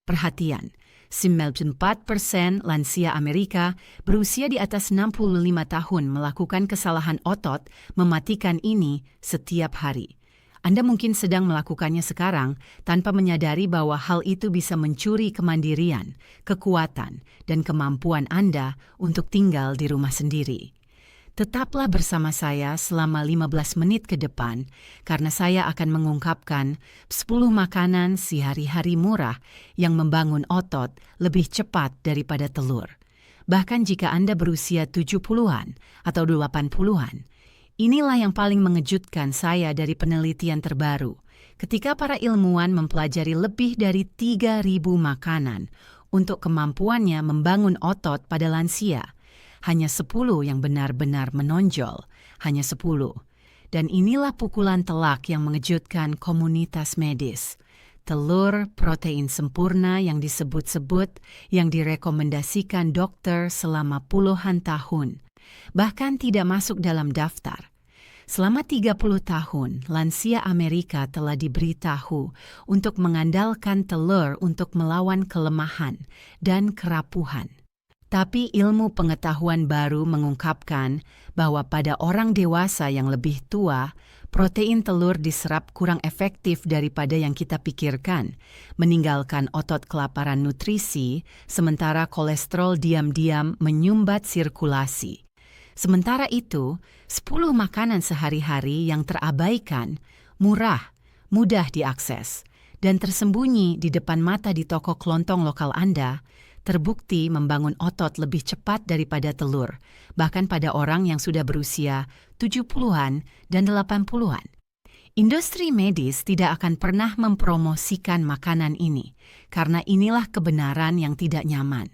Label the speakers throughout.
Speaker 1: Perhatian, 94% lansia Amerika berusia di atas 65 tahun melakukan kesalahan otot mematikan ini setiap hari. Anda mungkin sedang melakukannya sekarang tanpa menyadari bahwa hal itu bisa mencuri kemandirian, kekuatan, dan kemampuan Anda untuk tinggal di rumah sendiri. Tetaplah bersama saya selama 15 menit ke depan karena saya akan mengungkapkan 10 makanan sehari-hari murah yang membangun otot lebih cepat daripada telur. Bahkan jika Anda berusia 70-an atau 80-an, inilah yang paling mengejutkan saya dari penelitian terbaru. Ketika para ilmuwan mempelajari lebih dari 3.000 makanan untuk kemampuannya membangun otot pada lansia, hanya 10 yang benar-benar menonjol, hanya 10. Dan inilah pukulan telak yang mengejutkan komunitas medis. Telur protein sempurna yang disebut-sebut, yang direkomendasikan dokter selama puluhan tahun, bahkan tidak masuk dalam daftar. Selama 30 tahun, lansia Amerika telah diberitahu untuk mengandalkan telur untuk melawan kelemahan dan kerapuhan. Tapi ilmu pengetahuan baru mengungkapkan bahwa pada orang dewasa yang lebih tua, protein telur diserap kurang efektif daripada yang kita pikirkan, meninggalkan otot kelaparan nutrisi, sementara kolesterol diam-diam menyumbat sirkulasi. Sementara itu, 10 makanan sehari-hari yang terabaikan, murah, mudah diakses, dan tersembunyi di depan mata di toko kelontong lokal Anda, terbukti membangun otot lebih cepat daripada telur, bahkan pada orang yang sudah berusia 70-an dan 80-an. Industri medis tidak akan pernah mempromosikan makanan ini, karena inilah kebenaran yang tidak nyaman.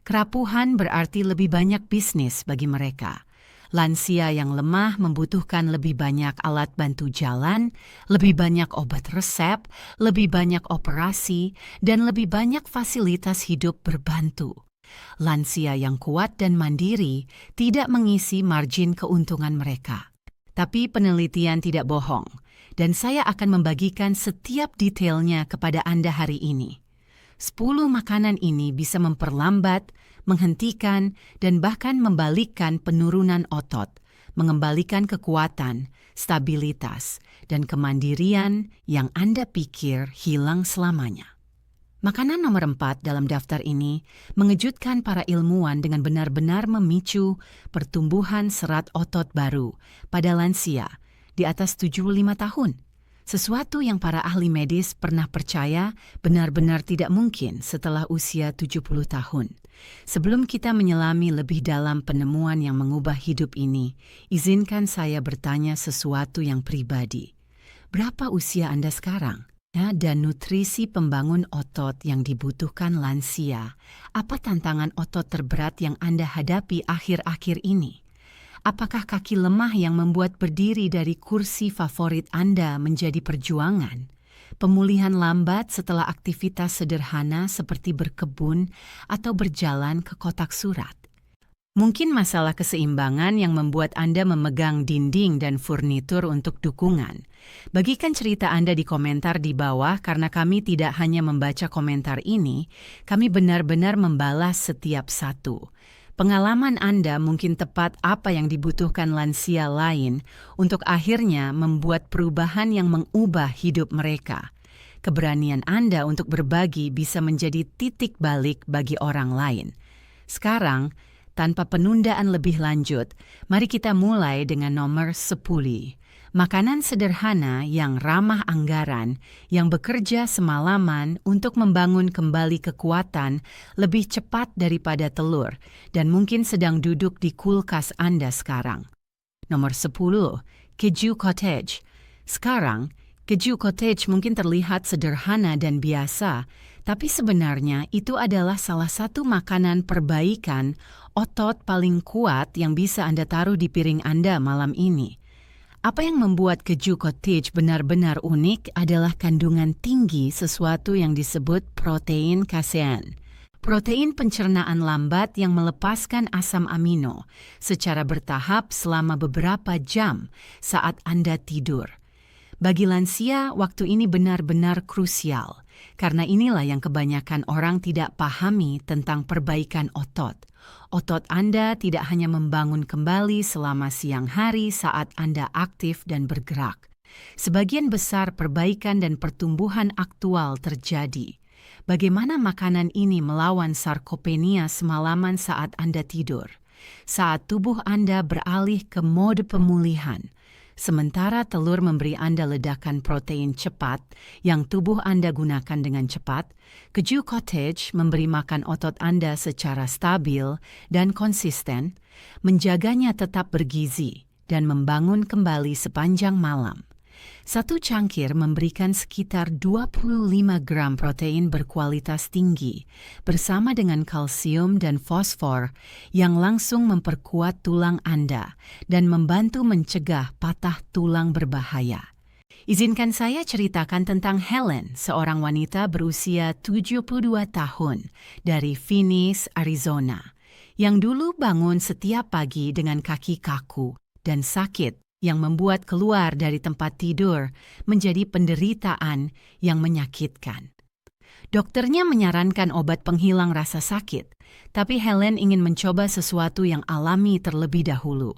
Speaker 1: Kerapuhan berarti lebih banyak bisnis bagi mereka. Lansia yang lemah membutuhkan lebih banyak alat bantu jalan, lebih banyak obat resep, lebih banyak operasi, dan lebih banyak fasilitas hidup berbantu. Lansia yang kuat dan mandiri tidak mengisi margin keuntungan mereka. Tapi penelitian tidak bohong, dan saya akan membagikan setiap detailnya kepada Anda hari ini. 10 makanan ini bisa memperlambat, menghentikan, dan bahkan membalikkan penurunan otot, mengembalikan kekuatan, stabilitas, dan kemandirian yang Anda pikir hilang selamanya. Makanan nomor 4 dalam daftar ini mengejutkan para ilmuwan dengan benar-benar memicu pertumbuhan serat otot baru pada lansia di atas 75 tahun. Sesuatu yang para ahli medis pernah percaya benar-benar tidak mungkin setelah usia 70 tahun. Sebelum kita menyelami lebih dalam penemuan yang mengubah hidup ini, izinkan saya bertanya sesuatu yang pribadi. Berapa usia Anda sekarang? Dan nutrisi pembangun otot yang dibutuhkan lansia, apa tantangan otot terberat yang Anda hadapi akhir-akhir ini? Apakah kaki lemah yang membuat berdiri dari kursi favorit Anda menjadi perjuangan? Pemulihan lambat setelah aktivitas sederhana seperti berkebun atau berjalan ke kotak surat? Mungkin masalah keseimbangan yang membuat Anda memegang dinding dan furnitur untuk dukungan. Bagikan cerita Anda di komentar di bawah karena kami tidak hanya membaca komentar ini, kami benar-benar membalas setiap satu. Pengalaman Anda mungkin tepat apa yang dibutuhkan lansia lain untuk akhirnya membuat perubahan yang mengubah hidup mereka. Keberanian Anda untuk berbagi bisa menjadi titik balik bagi orang lain. Sekarang, tanpa penundaan lebih lanjut, mari kita mulai dengan nomor 10. Makanan sederhana yang ramah anggaran, yang bekerja semalaman untuk membangun kembali kekuatan lebih cepat daripada telur, dan mungkin sedang duduk di kulkas Anda sekarang. Nomor 10, keju cottage. Sekarang, keju cottage mungkin terlihat sederhana dan biasa, tapi sebenarnya itu adalah salah satu makanan perbaikan otot paling kuat yang bisa Anda taruh di piring Anda malam ini. Apa yang membuat keju cottage benar-benar unik adalah kandungan tinggi sesuatu yang disebut protein casein. Protein pencernaan lambat yang melepaskan asam amino secara bertahap selama beberapa jam saat Anda tidur. Bagi lansia, waktu ini benar-benar krusial. Karena inilah yang kebanyakan orang tidak pahami tentang perbaikan otot. Otot Anda tidak hanya membangun kembali selama siang hari saat Anda aktif dan bergerak. Sebagian besar perbaikan dan pertumbuhan aktual terjadi. Bagaimana makanan ini melawan sarkopenia semalaman saat Anda tidur? Saat tubuh Anda beralih ke mode pemulihan. Sementara telur memberi Anda ledakan protein cepat yang tubuh Anda gunakan dengan cepat, keju cottage memberi makan otot Anda secara stabil dan konsisten, menjaganya tetap bergizi dan membangun kembali sepanjang malam. Satu cangkir memberikan sekitar 25 gram protein berkualitas tinggi bersama dengan kalsium dan fosfor yang langsung memperkuat tulang Anda dan membantu mencegah patah tulang berbahaya. Izinkan saya ceritakan tentang Helen, seorang wanita berusia 72 tahun dari Phoenix, Arizona, yang dulu bangun setiap pagi dengan kaki kaku dan sakit yang membuat keluar dari tempat tidur menjadi penderitaan yang menyakitkan. Dokternya menyarankan obat penghilang rasa sakit, tapi Helen ingin mencoba sesuatu yang alami terlebih dahulu.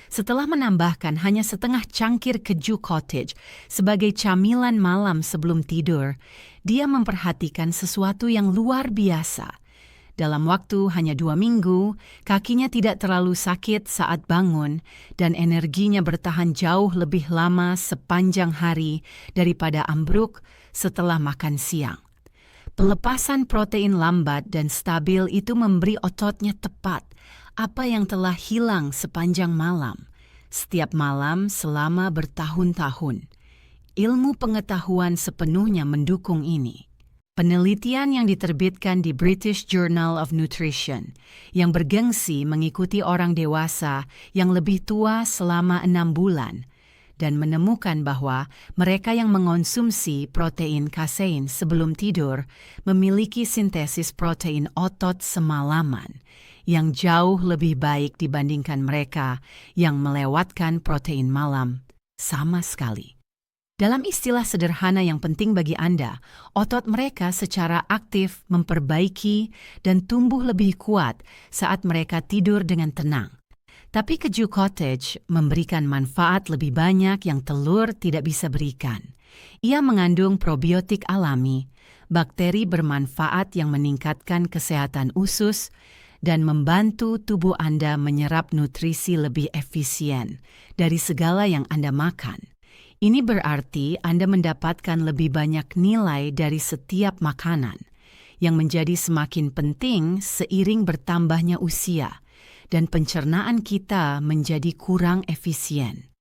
Speaker 1: Setelah menambahkan hanya setengah cangkir keju cottage sebagai camilan malam sebelum tidur, dia memperhatikan sesuatu yang luar biasa. Dalam waktu hanya 2 minggu, kakinya tidak terlalu sakit saat bangun dan energinya bertahan jauh lebih lama sepanjang hari daripada ambruk setelah makan siang. Pelepasan protein lambat dan stabil itu memberi ototnya tepat apa yang telah hilang sepanjang malam, setiap malam selama bertahun-tahun. Ilmu pengetahuan sepenuhnya mendukung ini. Penelitian yang diterbitkan di British Journal of Nutrition yang bergengsi mengikuti orang dewasa yang lebih tua selama 6 bulan dan menemukan bahwa mereka yang mengonsumsi protein kasein sebelum tidur memiliki sintesis protein otot semalaman yang jauh lebih baik dibandingkan mereka yang melewatkan protein malam sama sekali. Dalam istilah sederhana yang penting bagi Anda, otot mereka secara aktif memperbaiki dan tumbuh lebih kuat saat mereka tidur dengan tenang. Tapi keju cottage memberikan manfaat lebih banyak yang telur tidak bisa berikan. Ia mengandung probiotik alami, bakteri bermanfaat yang meningkatkan kesehatan usus, dan membantu tubuh Anda menyerap nutrisi lebih efisien dari segala yang Anda makan. Ini berarti Anda mendapatkan lebih banyak nilai dari setiap makanan, yang menjadi semakin penting seiring bertambahnya usia, dan pencernaan kita menjadi kurang efisien.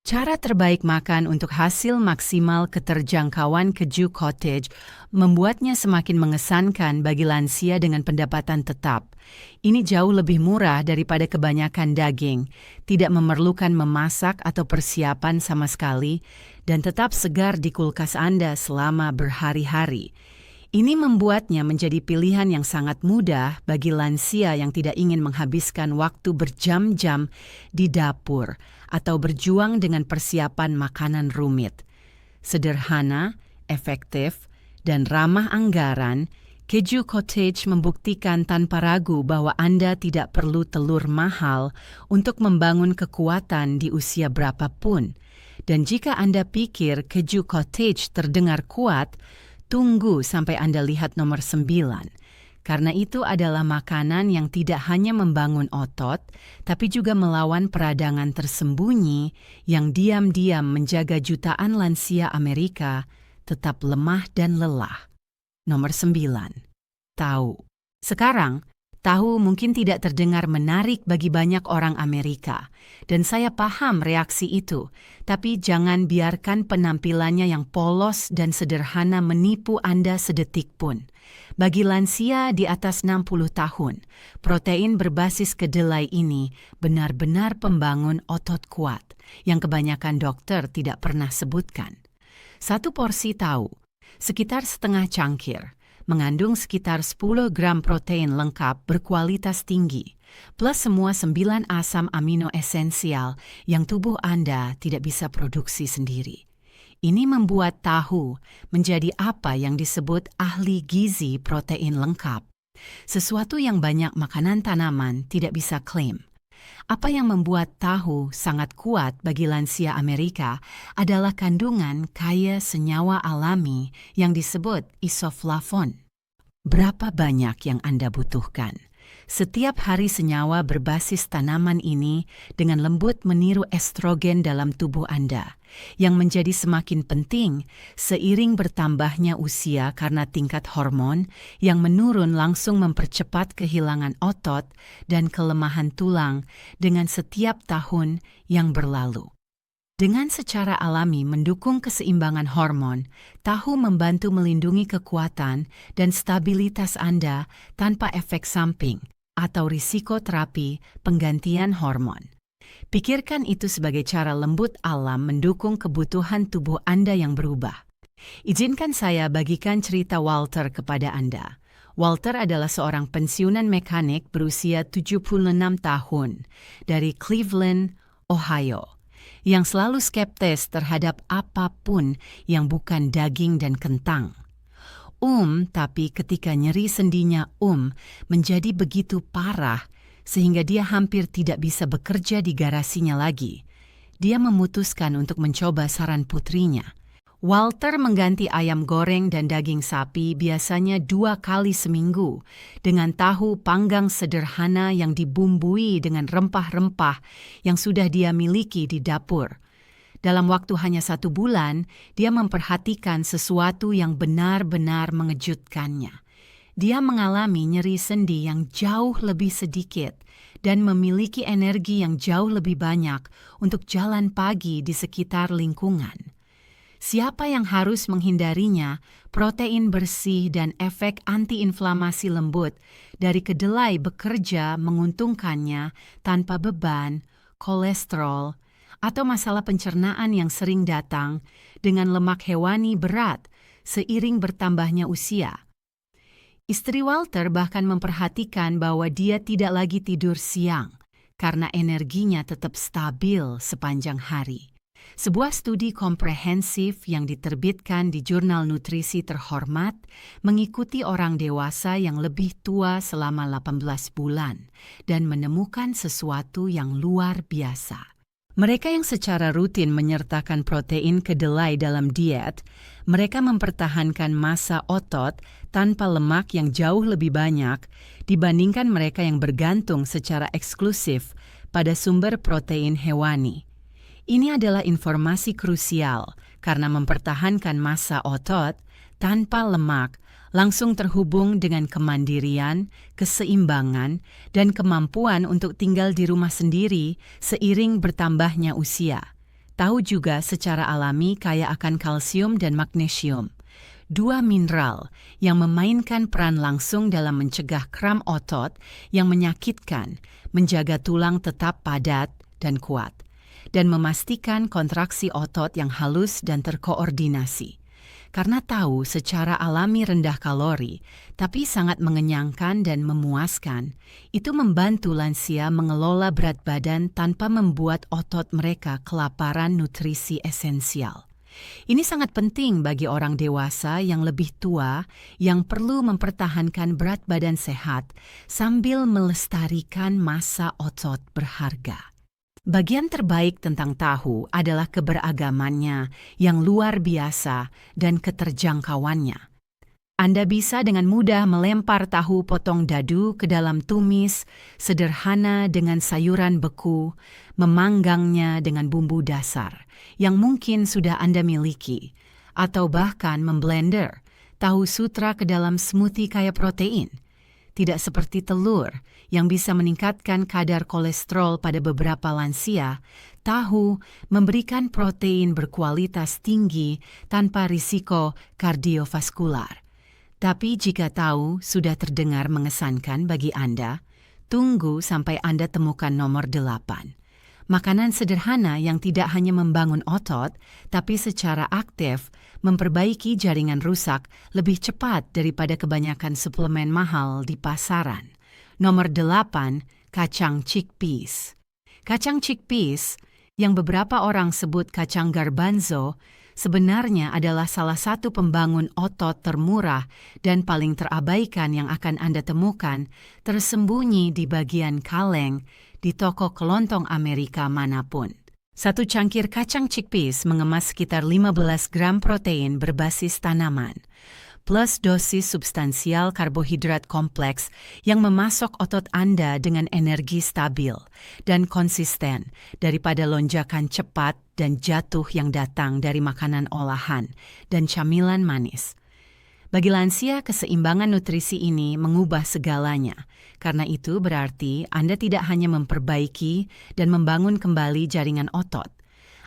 Speaker 1: Cara terbaik makan untuk hasil maksimal keterjangkauan keju cottage membuatnya semakin mengesankan bagi lansia dengan pendapatan tetap. Ini jauh lebih murah daripada kebanyakan daging, tidak memerlukan memasak atau persiapan sama sekali, dan tetap segar di kulkas Anda selama berhari-hari. Ini membuatnya menjadi pilihan yang sangat mudah bagi lansia yang tidak ingin menghabiskan waktu berjam-jam di dapur atau berjuang dengan persiapan makanan rumit. Sederhana, efektif, dan ramah anggaran, keju cottage membuktikan tanpa ragu bahwa Anda tidak perlu telur mahal untuk membangun kekuatan di usia berapapun. Dan jika Anda pikir keju cottage terdengar kuat, tunggu sampai Anda lihat nomor 9. Karena itu adalah makanan yang tidak hanya membangun otot, tapi juga melawan peradangan tersembunyi yang diam-diam menjaga jutaan lansia Amerika tetap lemah dan lelah. Nomor 9. Tahu. Sekarang, tahu mungkin tidak terdengar menarik bagi banyak orang Amerika, dan saya paham reaksi itu, tapi jangan biarkan penampilannya yang polos dan sederhana menipu Anda sedetik pun. Bagi lansia di atas 60 tahun, protein berbasis kedelai ini benar-benar pembangun otot kuat, yang kebanyakan dokter tidak pernah sebutkan. Satu porsi tahu, sekitar setengah cangkir, mengandung sekitar 10 gram protein lengkap berkualitas tinggi, plus semua 9 asam amino esensial yang tubuh Anda tidak bisa produksi sendiri. Ini membuat tahu menjadi apa yang disebut ahli gizi protein lengkap, sesuatu yang banyak makanan tanaman tidak bisa klaim. Apa yang membuat tahu sangat kuat bagi lansia Amerika adalah kandungan kaya senyawa alami yang disebut isoflavon. Berapa banyak yang Anda butuhkan? Setiap hari senyawa berbasis tanaman ini dengan lembut meniru estrogen dalam tubuh Anda, yang menjadi semakin penting seiring bertambahnya usia karena tingkat hormon yang menurun langsung mempercepat kehilangan otot dan kelemahan tulang dengan setiap tahun yang berlalu. Dengan secara alami mendukung keseimbangan hormon, tahu membantu melindungi kekuatan dan stabilitas Anda tanpa efek samping atau risiko terapi penggantian hormon. Pikirkan itu sebagai cara lembut alam mendukung kebutuhan tubuh Anda yang berubah. Izinkan saya bagikan cerita Walter kepada Anda. Walter adalah seorang pensiunan mekanik berusia 76 tahun dari Cleveland, Ohio, yang selalu skeptis terhadap apapun yang bukan daging dan kentang. Tapi ketika nyeri sendinya menjadi begitu parah sehingga dia hampir tidak bisa bekerja di garasinya lagi, dia memutuskan untuk mencoba saran putrinya. Walter mengganti ayam goreng dan daging sapi biasanya 2 kali seminggu dengan tahu panggang sederhana yang dibumbui dengan rempah-rempah yang sudah dia miliki di dapur. Dalam waktu hanya 1 bulan, dia memperhatikan sesuatu yang benar-benar mengejutkannya. Dia mengalami nyeri sendi yang jauh lebih sedikit dan memiliki energi yang jauh lebih banyak untuk jalan pagi di sekitar lingkungan. Siapa yang harus menghindarinya, protein bersih dan efek antiinflamasi lembut dari kedelai bekerja menguntungkannya tanpa beban, kolesterol, atau masalah pencernaan yang sering datang dengan lemak hewani berat seiring bertambahnya usia. Istri Walter bahkan memperhatikan bahwa dia tidak lagi tidur siang karena energinya tetap stabil sepanjang hari. Sebuah studi komprehensif yang diterbitkan di jurnal nutrisi terhormat mengikuti orang dewasa yang lebih tua selama 18 bulan dan menemukan sesuatu yang luar biasa. Mereka yang secara rutin menyertakan protein kedelai dalam diet, mereka mempertahankan massa otot tanpa lemak yang jauh lebih banyak dibandingkan mereka yang bergantung secara eksklusif pada sumber protein hewani. Ini adalah informasi krusial karena mempertahankan massa otot tanpa lemak langsung terhubung dengan kemandirian, keseimbangan, dan kemampuan untuk tinggal di rumah sendiri seiring bertambahnya usia. Tahu juga secara alami kaya akan kalsium dan magnesium, 2 mineral yang memainkan peran langsung dalam mencegah kram otot yang menyakitkan, menjaga tulang tetap padat dan kuat, dan memastikan kontraksi otot yang halus dan terkoordinasi. Karena tahu secara alami rendah kalori, tapi sangat mengenyangkan dan memuaskan, itu membantu lansia mengelola berat badan tanpa membuat otot mereka kelaparan nutrisi esensial. Ini sangat penting bagi orang dewasa yang lebih tua yang perlu mempertahankan berat badan sehat sambil melestarikan massa otot berharga. Bagian terbaik tentang tahu adalah keberagamannya yang luar biasa dan keterjangkauannya. Anda bisa dengan mudah melempar tahu potong dadu ke dalam tumis sederhana dengan sayuran beku, memanggangnya dengan bumbu dasar yang mungkin sudah Anda miliki, atau bahkan memblender tahu sutra ke dalam smoothie kaya protein. Tidak seperti telur yang bisa meningkatkan kadar kolesterol pada beberapa lansia, tahu memberikan protein berkualitas tinggi tanpa risiko kardiovaskular. Tapi jika tahu sudah terdengar mengesankan bagi Anda, tunggu sampai Anda temukan nomor 8. Makanan sederhana yang tidak hanya membangun otot, tapi secara aktif memperbaiki jaringan rusak lebih cepat daripada kebanyakan suplemen mahal di pasaran. Nomor 8, kacang chickpeas. Kacang chickpeas, yang beberapa orang sebut kacang garbanzo, sebenarnya adalah salah satu pembangun otot termurah dan paling terabaikan yang akan Anda temukan tersembunyi di bagian kaleng di toko kelontong Amerika manapun. Satu cangkir kacang chickpeas mengemas sekitar 15 gram protein berbasis tanaman, plus dosis substansial karbohidrat kompleks yang memasok otot Anda dengan energi stabil dan konsisten daripada lonjakan cepat dan jatuh yang datang dari makanan olahan dan camilan manis. Bagi lansia, keseimbangan nutrisi ini mengubah segalanya. Karena itu berarti Anda tidak hanya memperbaiki dan membangun kembali jaringan otot,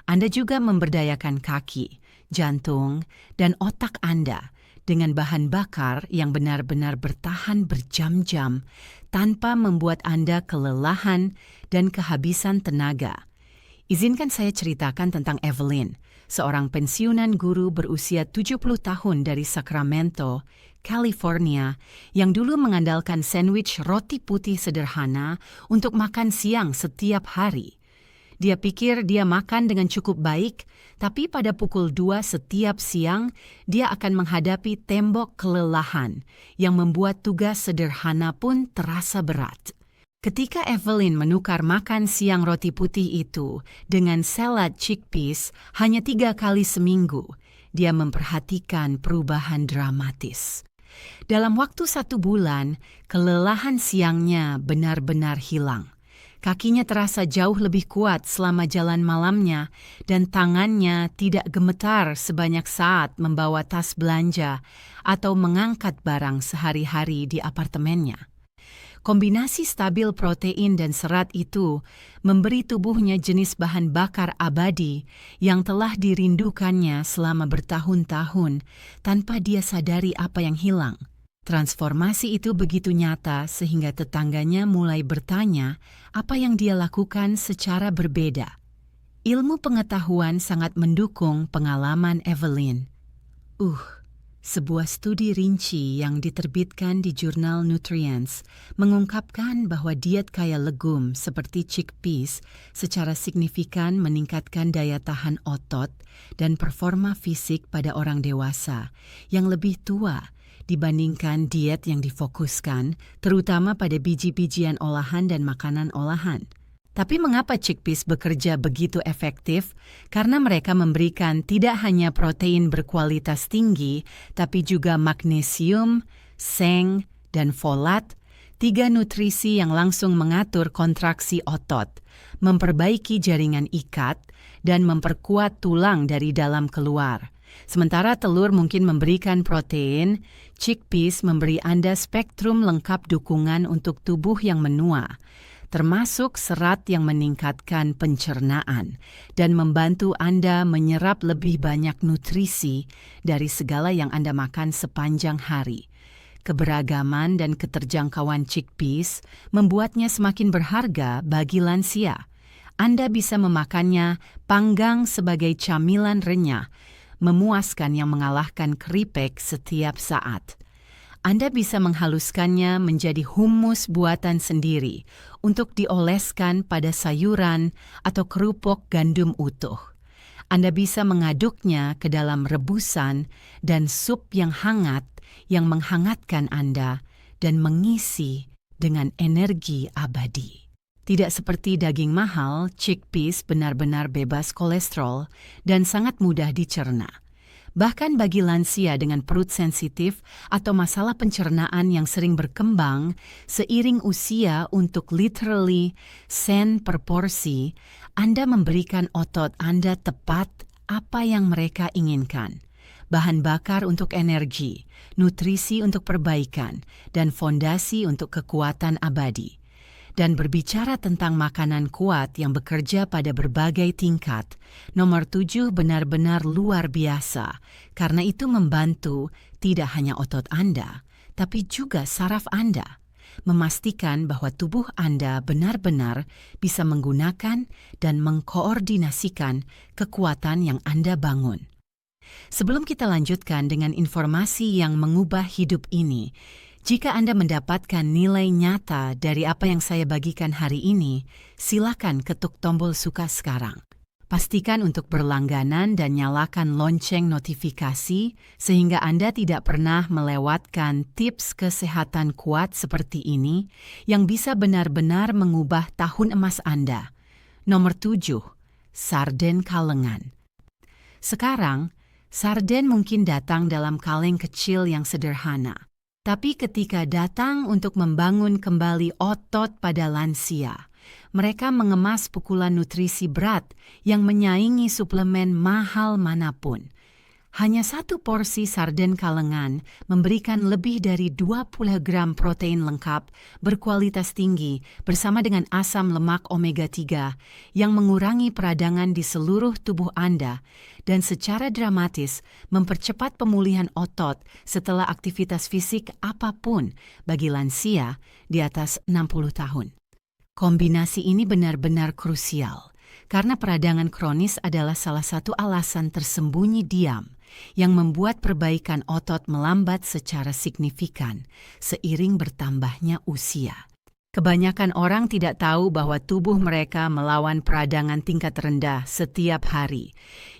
Speaker 1: Anda juga memberdayakan kaki, jantung, dan otak Anda dengan bahan bakar yang benar-benar bertahan berjam-jam tanpa membuat Anda kelelahan dan kehabisan tenaga. Izinkan saya ceritakan tentang Evelyn, seorang pensiunan guru berusia 70 tahun dari Sacramento, California, yang dulu mengandalkan sandwich roti putih sederhana untuk makan siang setiap hari. Dia pikir dia makan dengan cukup baik, tapi pada pukul 2 setiap siang, dia akan menghadapi tembok kelelahan yang membuat tugas sederhana pun terasa berat. Ketika Evelyn menukar makan siang roti putih itu dengan salad chickpeas hanya 3 kali seminggu, dia memperhatikan perubahan dramatis. Dalam waktu 1 bulan, kelelahan siangnya benar-benar hilang. Kakinya terasa jauh lebih kuat selama jalan malamnya dan tangannya tidak gemetar sebanyak saat membawa tas belanja atau mengangkat barang sehari-hari di apartemennya. Kombinasi stabil protein dan serat itu memberi tubuhnya jenis bahan bakar abadi yang telah dirindukannya selama bertahun-tahun tanpa dia sadari apa yang hilang. Transformasi itu begitu nyata sehingga tetangganya mulai bertanya apa yang dia lakukan secara berbeda. Ilmu pengetahuan sangat mendukung pengalaman Evelyn. Sebuah studi rinci yang diterbitkan di jurnal Nutrients mengungkapkan bahwa diet kaya legum seperti chickpeas secara signifikan meningkatkan daya tahan otot dan performa fisik pada orang dewasa yang lebih tua dibandingkan diet yang difokuskan terutama pada biji-bijian olahan dan makanan olahan. Tapi mengapa chickpeas bekerja begitu efektif? Karena mereka memberikan tidak hanya protein berkualitas tinggi, tapi juga magnesium, seng, dan folat, 3 nutrisi yang langsung mengatur kontraksi otot, memperbaiki jaringan ikat, dan memperkuat tulang dari dalam keluar. Sementara telur mungkin memberikan protein, chickpeas memberi Anda spektrum lengkap dukungan untuk tubuh yang menua, termasuk serat yang meningkatkan pencernaan dan membantu Anda menyerap lebih banyak nutrisi dari segala yang Anda makan sepanjang hari. Keberagaman dan keterjangkauan chickpeas membuatnya semakin berharga bagi lansia. Anda bisa memakannya panggang sebagai camilan renyah, memuaskan yang mengalahkan keripik setiap saat. Anda bisa menghaluskannya menjadi hummus buatan sendiri untuk dioleskan pada sayuran atau kerupuk gandum utuh. Anda bisa mengaduknya ke dalam rebusan dan sup yang hangat yang menghangatkan Anda dan mengisi dengan energi abadi. Tidak seperti daging mahal, chickpeas benar-benar bebas kolesterol dan sangat mudah dicerna. Bahkan bagi lansia dengan perut sensitif atau masalah pencernaan yang sering berkembang seiring usia untuk literally sen per porsi, Anda memberikan otot Anda tepat apa yang mereka inginkan. Bahan bakar untuk energi, nutrisi untuk perbaikan, dan fondasi untuk kekuatan abadi. Dan berbicara tentang makanan kuat yang bekerja pada berbagai tingkat, nomor 7 benar-benar luar biasa, karena itu membantu tidak hanya otot Anda, tapi juga saraf Anda, memastikan bahwa tubuh Anda benar-benar bisa menggunakan dan mengkoordinasikan kekuatan yang Anda bangun. Sebelum kita lanjutkan dengan informasi yang mengubah hidup ini, jika Anda mendapatkan nilai nyata dari apa yang saya bagikan hari ini, silakan ketuk tombol suka sekarang. Pastikan untuk berlangganan dan nyalakan lonceng notifikasi sehingga Anda tidak pernah melewatkan tips kesehatan kuat seperti ini yang bisa benar-benar mengubah tahun emas Anda. Nomor 7. Sarden kalengan. Sekarang, sarden mungkin datang dalam kaleng kecil yang sederhana. Tapi ketika datang untuk membangun kembali otot pada lansia, mereka mengemas pukulan nutrisi berat yang menyaingi suplemen mahal manapun. Hanya satu porsi sarden kalengan memberikan lebih dari 20 gram protein lengkap berkualitas tinggi bersama dengan asam lemak omega 3 yang mengurangi peradangan di seluruh tubuh Anda dan secara dramatis mempercepat pemulihan otot setelah aktivitas fisik apapun bagi lansia di atas 60 tahun. Kombinasi ini benar-benar krusial karena peradangan kronis adalah salah satu alasan tersembunyi diam yang membuat perbaikan otot melambat secara signifikan seiring bertambahnya usia. Kebanyakan orang tidak tahu bahwa tubuh mereka melawan peradangan tingkat rendah setiap hari,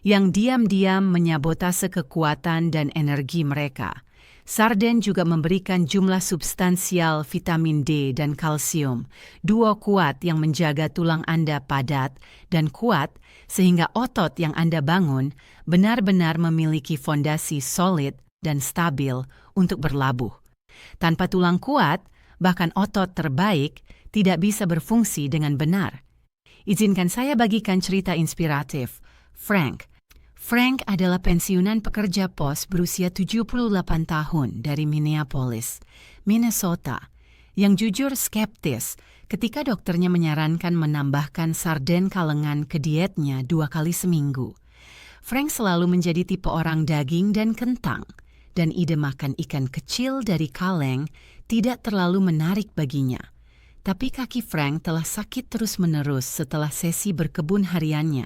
Speaker 1: yang diam-diam menyabotase kekuatan dan energi mereka. Sarden juga memberikan jumlah substansial vitamin D dan kalsium, duo kuat yang menjaga tulang Anda padat dan kuat sehingga otot yang Anda bangun benar-benar memiliki fondasi solid dan stabil untuk berlabuh. Tanpa tulang kuat, bahkan otot terbaik tidak bisa berfungsi dengan benar. Izinkan saya bagikan cerita inspiratif. Frank adalah pensiunan pekerja pos berusia 78 tahun dari Minneapolis, Minnesota, yang jujur skeptis ketika dokternya menyarankan menambahkan sarden kalengan ke dietnya 2 kali seminggu. Frank selalu menjadi tipe orang daging dan kentang, dan ide makan ikan kecil dari kaleng tidak terlalu menarik baginya. Tapi kaki Frank telah sakit terus-menerus setelah sesi berkebun hariannya,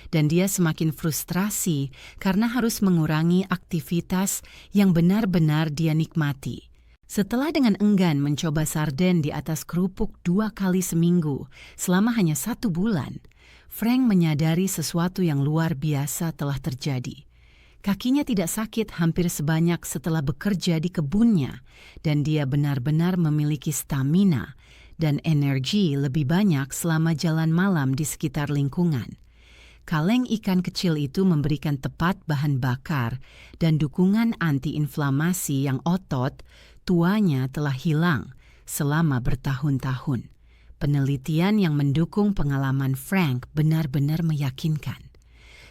Speaker 1: dan dia semakin frustrasi karena harus mengurangi aktivitas yang benar-benar dia nikmati. Setelah dengan enggan mencoba sarden di atas kerupuk 2 kali seminggu selama hanya 1 bulan, Frank menyadari sesuatu yang luar biasa telah terjadi. Kakinya tidak sakit hampir sebanyak setelah bekerja di kebunnya, dan dia benar-benar memiliki stamina dan energi lebih banyak selama jalan malam di sekitar lingkungan. Kaleng ikan kecil itu memberikan tepat bahan bakar dan dukungan anti-inflamasi yang otot tuanya telah hilang selama bertahun-tahun. Penelitian yang mendukung pengalaman Frank benar-benar meyakinkan.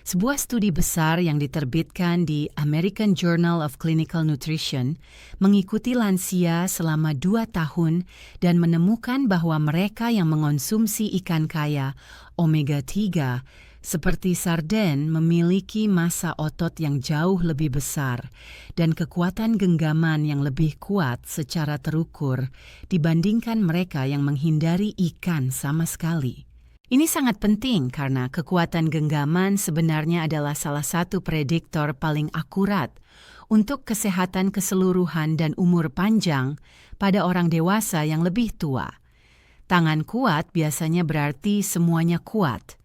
Speaker 1: Sebuah studi besar yang diterbitkan di American Journal of Clinical Nutrition mengikuti lansia selama 2 tahun dan menemukan bahwa mereka yang mengonsumsi ikan kaya omega 3 seperti sarden memiliki massa otot yang jauh lebih besar dan kekuatan genggaman yang lebih kuat secara terukur dibandingkan mereka yang menghindari ikan sama sekali. Ini sangat penting karena kekuatan genggaman sebenarnya adalah salah satu prediktor paling akurat untuk kesehatan keseluruhan dan umur panjang pada orang dewasa yang lebih tua. Tangan kuat biasanya berarti semuanya kuat.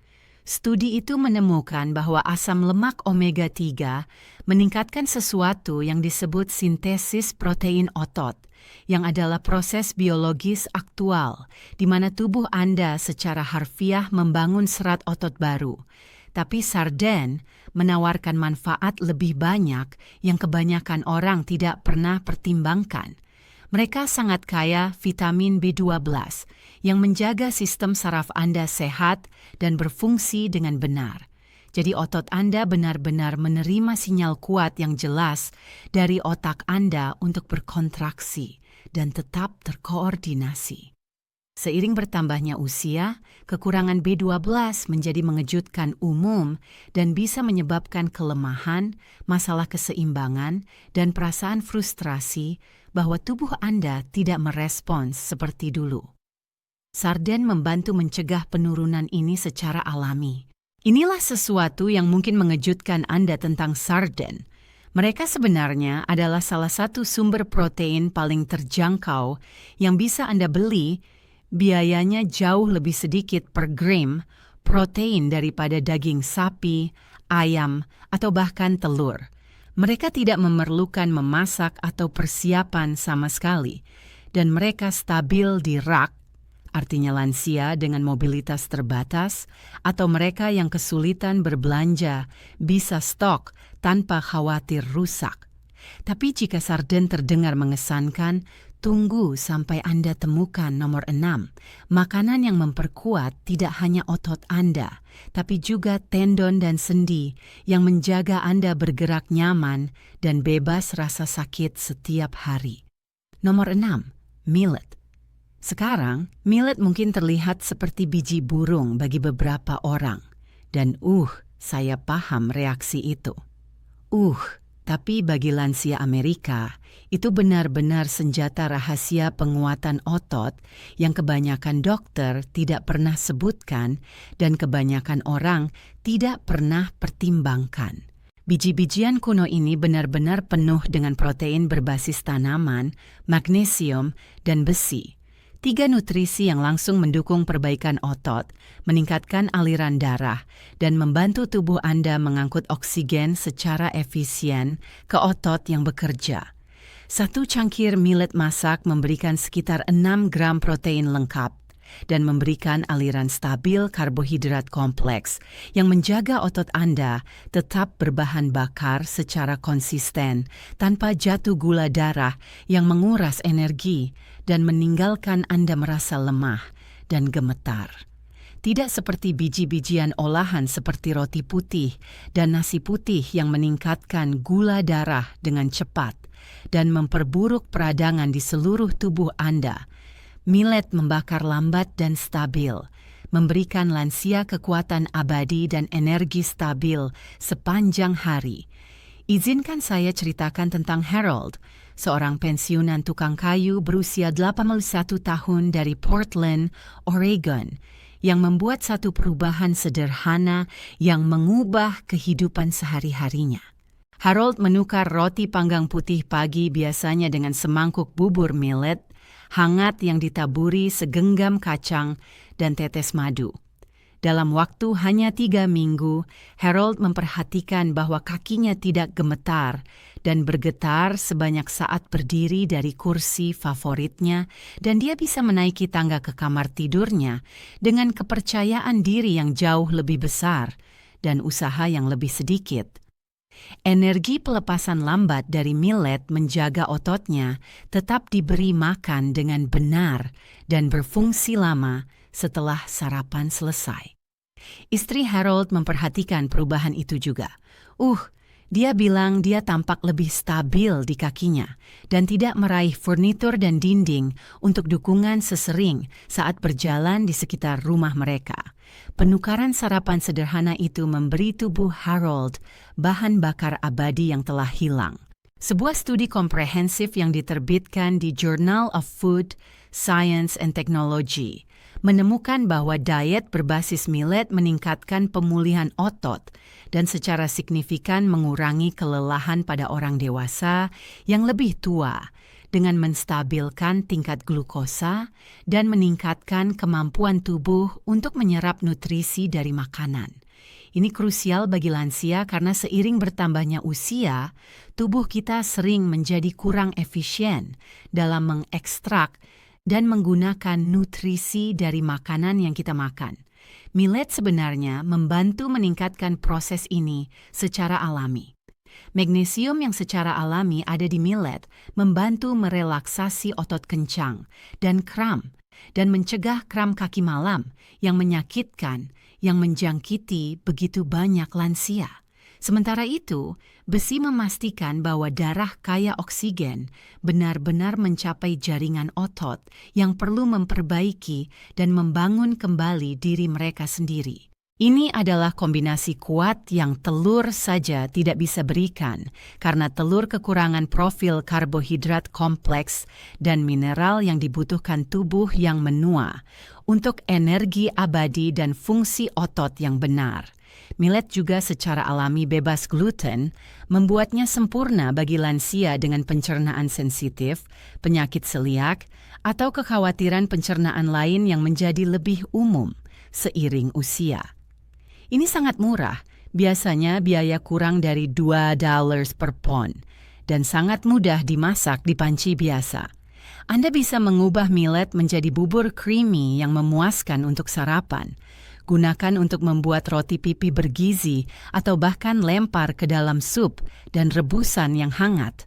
Speaker 1: Studi itu menemukan bahwa asam lemak omega 3 meningkatkan sesuatu yang disebut sintesis protein otot, yang adalah proses biologis aktual di mana tubuh Anda secara harfiah membangun serat otot baru. Tapi sarden menawarkan manfaat lebih banyak yang kebanyakan orang tidak pernah pertimbangkan. Mereka sangat kaya vitamin B12 yang menjaga sistem saraf Anda sehat dan berfungsi dengan benar. Jadi otot Anda benar-benar menerima sinyal kuat yang jelas dari otak Anda untuk berkontraksi dan tetap terkoordinasi. Seiring bertambahnya usia, kekurangan B12 menjadi mengejutkan umum dan bisa menyebabkan kelemahan, masalah keseimbangan, dan perasaan frustrasi bahwa tubuh Anda tidak merespons seperti dulu. Sarden membantu mencegah penurunan ini secara alami. Inilah sesuatu yang mungkin mengejutkan Anda tentang sarden. Mereka sebenarnya adalah salah satu sumber protein paling terjangkau yang bisa Anda beli. Biayanya jauh lebih sedikit per gram protein daripada daging sapi, ayam, atau bahkan telur. Mereka tidak memerlukan memasak atau persiapan sama sekali, dan mereka stabil di rak, artinya lansia dengan mobilitas terbatas, atau mereka yang kesulitan berbelanja bisa stok tanpa khawatir rusak. Tapi jika sarden terdengar mengesankan, tunggu sampai Anda temukan nomor 6. Makanan yang memperkuat tidak hanya otot Anda, tapi juga tendon dan sendi yang menjaga Anda bergerak nyaman dan bebas rasa sakit setiap hari. Nomor 6. Millet. Sekarang, millet mungkin terlihat seperti biji burung bagi beberapa orang. Dan saya paham reaksi itu. Tapi bagi lansia Amerika, itu benar-benar senjata rahasia penguatan otot yang kebanyakan dokter tidak pernah sebutkan dan kebanyakan orang tidak pernah pertimbangkan. Biji-bijian kuno ini benar-benar penuh dengan protein berbasis tanaman, magnesium, dan besi. 3 nutrisi yang langsung mendukung perbaikan otot, meningkatkan aliran darah, dan membantu tubuh Anda mengangkut oksigen secara efisien ke otot yang bekerja. 1 cangkir millet masak memberikan sekitar 6 gram protein lengkap dan memberikan aliran stabil karbohidrat kompleks yang menjaga otot Anda tetap berbahan bakar secara konsisten tanpa jatuh gula darah yang menguras energi dan meninggalkan Anda merasa lemah dan gemetar. Tidak seperti biji-bijian olahan seperti roti putih dan nasi putih yang meningkatkan gula darah dengan cepat dan memperburuk peradangan di seluruh tubuh Anda. Millet membakar lambat dan stabil, memberikan lansia kekuatan abadi dan energi stabil sepanjang hari. Izinkan saya ceritakan tentang Harold, seorang pensiunan tukang kayu berusia 81 tahun dari Portland, Oregon, yang membuat satu perubahan sederhana yang mengubah kehidupan sehari-harinya. Harold menukar roti panggang putih pagi biasanya dengan semangkuk bubur millet, hangat yang ditaburi segenggam kacang dan tetes madu. Dalam waktu hanya 3 minggu, Harold memperhatikan bahwa kakinya tidak gemetar dan bergetar sebanyak saat berdiri dari kursi favoritnya, dan dia bisa menaiki tangga ke kamar tidurnya dengan kepercayaan diri yang jauh lebih besar dan usaha yang lebih sedikit. Energi pelepasan lambat dari millet menjaga ototnya tetap diberi makan dengan benar dan berfungsi lama setelah sarapan selesai. Istri Harold memperhatikan perubahan itu juga. Dia bilang dia tampak lebih stabil di kakinya dan tidak meraih furnitur dan dinding untuk dukungan sesering saat berjalan di sekitar rumah mereka. Penukaran sarapan sederhana itu memberi tubuh Harold bahan bakar abadi yang telah hilang. Sebuah studi komprehensif yang diterbitkan di Journal of Food, Science and Technology menemukan bahwa diet berbasis millet meningkatkan pemulihan otot dan secara signifikan mengurangi kelelahan pada orang dewasa yang lebih tua dengan menstabilkan tingkat glukosa dan meningkatkan kemampuan tubuh untuk menyerap nutrisi dari makanan. Ini krusial bagi lansia karena seiring bertambahnya usia, tubuh kita sering menjadi kurang efisien dalam mengekstrak dan menggunakan nutrisi dari makanan yang kita makan. Millet sebenarnya membantu meningkatkan proses ini secara alami. Magnesium yang secara alami ada di millet membantu merelaksasi otot kencang dan kram dan mencegah kram kaki malam yang menyakitkan yang menjangkiti begitu banyak lansia. Sementara itu, besi memastikan bahwa darah kaya oksigen benar-benar mencapai jaringan otot yang perlu memperbaiki dan membangun kembali diri mereka sendiri. Ini adalah kombinasi kuat yang telur saja tidak bisa berikan karena telur kekurangan profil karbohidrat kompleks dan mineral yang dibutuhkan tubuh yang menua untuk energi abadi dan fungsi otot yang benar. Millet juga secara alami bebas gluten, membuatnya sempurna bagi lansia dengan pencernaan sensitif, penyakit seliak, atau kekhawatiran pencernaan lain yang menjadi lebih umum seiring usia. Ini sangat murah, biasanya biaya kurang dari $2 per pound, dan sangat mudah dimasak di panci biasa. Anda bisa mengubah millet menjadi bubur creamy yang memuaskan untuk sarapan. Gunakan untuk membuat roti pipi bergizi atau bahkan lempar ke dalam sup dan rebusan yang hangat.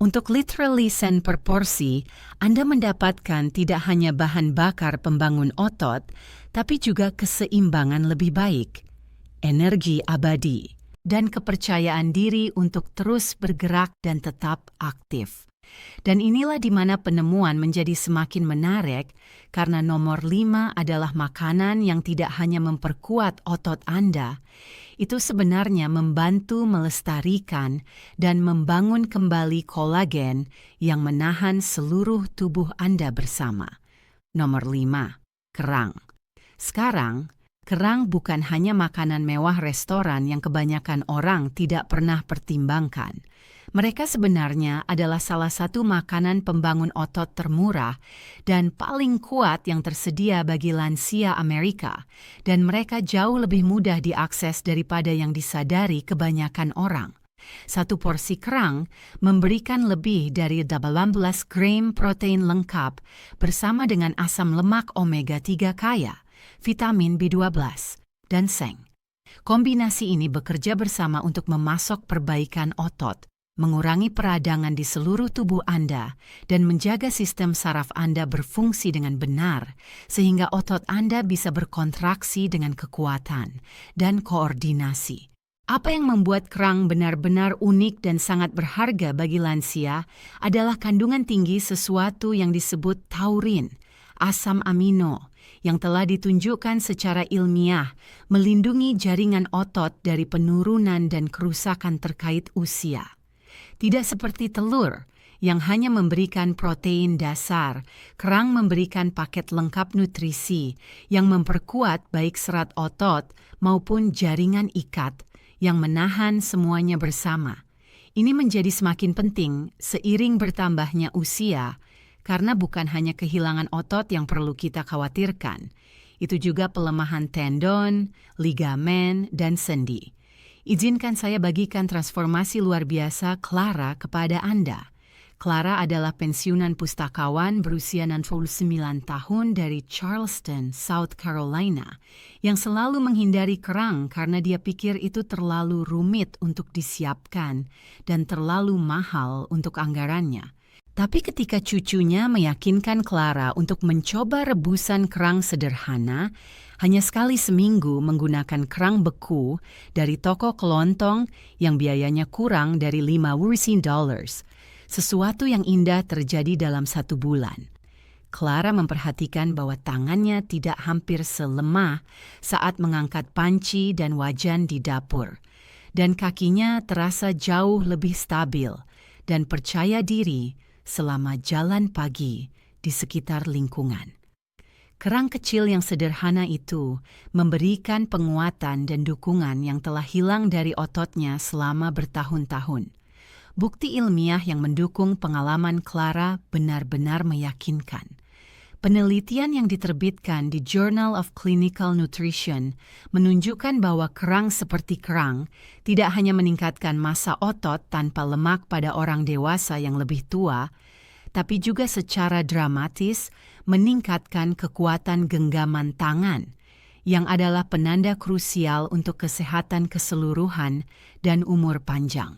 Speaker 1: Untuk literally sen per porsi, Anda mendapatkan tidak hanya bahan bakar pembangun otot, tapi juga keseimbangan lebih baik, energi abadi, dan kepercayaan diri untuk terus bergerak dan tetap aktif. Dan inilah di mana penemuan menjadi semakin menarik karena nomor 5 adalah makanan yang tidak hanya memperkuat otot Anda, itu sebenarnya membantu melestarikan dan membangun kembali kolagen yang menahan seluruh tubuh Anda bersama. Nomor 5, kerang. Sekarang, kerang bukan hanya makanan mewah restoran yang kebanyakan orang tidak pernah pertimbangkan. Mereka sebenarnya adalah salah satu makanan pembangun otot termurah dan paling kuat yang tersedia bagi lansia Amerika, dan mereka jauh lebih mudah diakses daripada yang disadari kebanyakan orang. Satu porsi kerang memberikan lebih dari 18 gram protein lengkap bersama dengan asam lemak omega 3 kaya, vitamin B12, dan seng. Kombinasi ini bekerja bersama untuk memasok perbaikan otot, mengurangi peradangan di seluruh tubuh Anda, dan menjaga sistem saraf Anda berfungsi dengan benar, sehingga otot Anda bisa berkontraksi dengan kekuatan dan koordinasi. Apa yang membuat kerang benar-benar unik dan sangat berharga bagi lansia adalah kandungan tinggi sesuatu yang disebut taurin, asam amino, yang telah ditunjukkan secara ilmiah melindungi jaringan otot dari penurunan dan kerusakan terkait usia. Tidak seperti telur yang hanya memberikan protein dasar, kerang memberikan paket lengkap nutrisi yang memperkuat baik serat otot maupun jaringan ikat yang menahan semuanya bersama. Ini menjadi semakin penting seiring bertambahnya usia, karena bukan hanya kehilangan otot yang perlu kita khawatirkan, itu juga pelemahan tendon, ligamen, dan sendi. Izinkan saya bagikan transformasi luar biasa Clara kepada Anda. Clara adalah pensiunan pustakawan berusia 69 tahun dari Charleston, South Carolina, yang selalu menghindari kerang karena dia pikir itu terlalu rumit untuk disiapkan dan terlalu mahal untuk anggarannya. Tapi ketika cucunya meyakinkan Clara untuk mencoba rebusan kerang sederhana, hanya sekali seminggu menggunakan kerang beku dari toko kelontong yang biayanya kurang dari $50, sesuatu yang indah terjadi dalam 1 bulan. Clara memperhatikan bahwa tangannya tidak hampir selemah saat mengangkat panci dan wajan di dapur, dan kakinya terasa jauh lebih stabil dan percaya diri selama jalan pagi di sekitar lingkungan. Kerang kecil yang sederhana itu memberikan penguatan dan dukungan yang telah hilang dari ototnya selama bertahun-tahun. Bukti ilmiah yang mendukung pengalaman Clara benar-benar meyakinkan. Penelitian yang diterbitkan di Journal of Clinical Nutrition menunjukkan bahwa kerang seperti kerang tidak hanya meningkatkan massa otot tanpa lemak pada orang dewasa yang lebih tua, tapi juga secara dramatis meningkatkan kekuatan genggaman tangan, yang adalah penanda krusial untuk kesehatan keseluruhan dan umur panjang.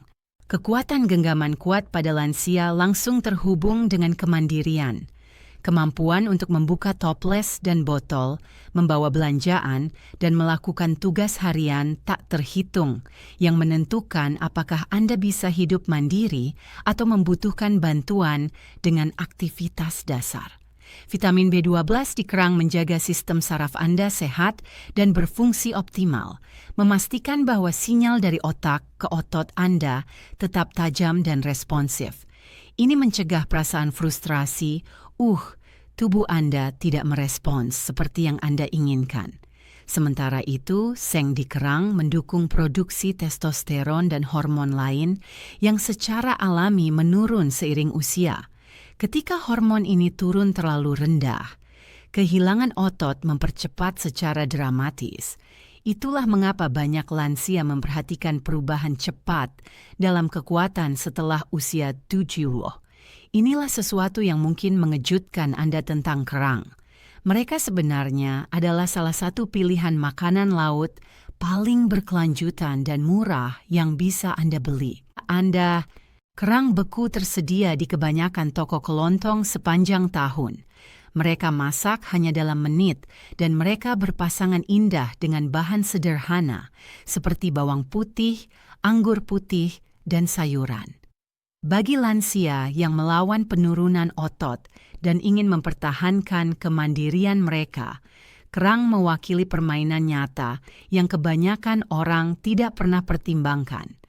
Speaker 1: Kekuatan genggaman kuat pada lansia langsung terhubung dengan kemandirian, kemampuan untuk membuka toples dan botol, membawa belanjaan, dan melakukan tugas harian tak terhitung yang menentukan apakah Anda bisa hidup mandiri atau membutuhkan bantuan dengan aktivitas dasar. Vitamin B12 di kerang menjaga sistem saraf Anda sehat dan berfungsi optimal, memastikan bahwa sinyal dari otak ke otot Anda tetap tajam dan responsif. Ini mencegah perasaan frustrasi, tubuh Anda tidak merespons seperti yang Anda inginkan. Sementara itu, seng di kerang mendukung produksi testosteron dan hormon lain yang secara alami menurun seiring usia. Ketika hormon ini turun terlalu rendah, kehilangan otot mempercepat secara dramatis. Itulah mengapa banyak lansia memperhatikan perubahan cepat dalam kekuatan setelah usia 70. Inilah sesuatu yang mungkin mengejutkan Anda tentang kerang. Mereka sebenarnya adalah salah satu pilihan makanan laut paling berkelanjutan dan murah yang bisa Anda beli. Kerang beku tersedia di kebanyakan toko kelontong sepanjang tahun. Mereka masak hanya dalam menit dan mereka berpasangan indah dengan bahan sederhana seperti bawang putih, anggur putih, dan sayuran. Bagi lansia yang melawan penurunan otot dan ingin mempertahankan kemandirian mereka, kerang mewakili permainan nyata yang kebanyakan orang tidak pernah pertimbangkan.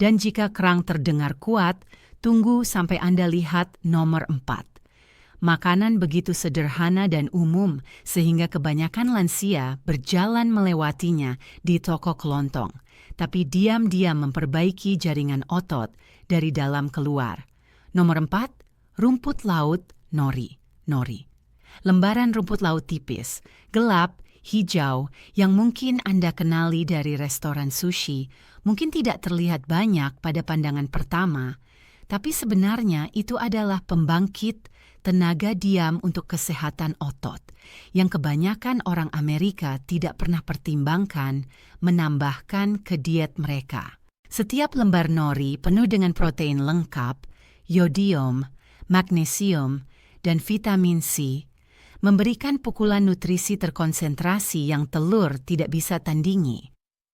Speaker 1: Dan jika kerang terdengar kuat, tunggu sampai Anda lihat nomor 4. Makanan begitu sederhana dan umum sehingga kebanyakan lansia berjalan melewatinya di toko kelontong, tapi diam-diam memperbaiki jaringan otot dari dalam keluar. Nomor 4, rumput laut nori. Lembaran rumput laut tipis, gelap, hijau yang mungkin Anda kenali dari restoran sushi, mungkin tidak terlihat banyak pada pandangan pertama, tapi sebenarnya itu adalah pembangkit tenaga diam untuk kesehatan otot, yang kebanyakan orang Amerika tidak pernah pertimbangkan menambahkan ke diet mereka. Setiap lembar nori penuh dengan protein lengkap, yodium, magnesium, dan vitamin C, memberikan pukulan nutrisi terkonsentrasi yang telur tidak bisa tandingi.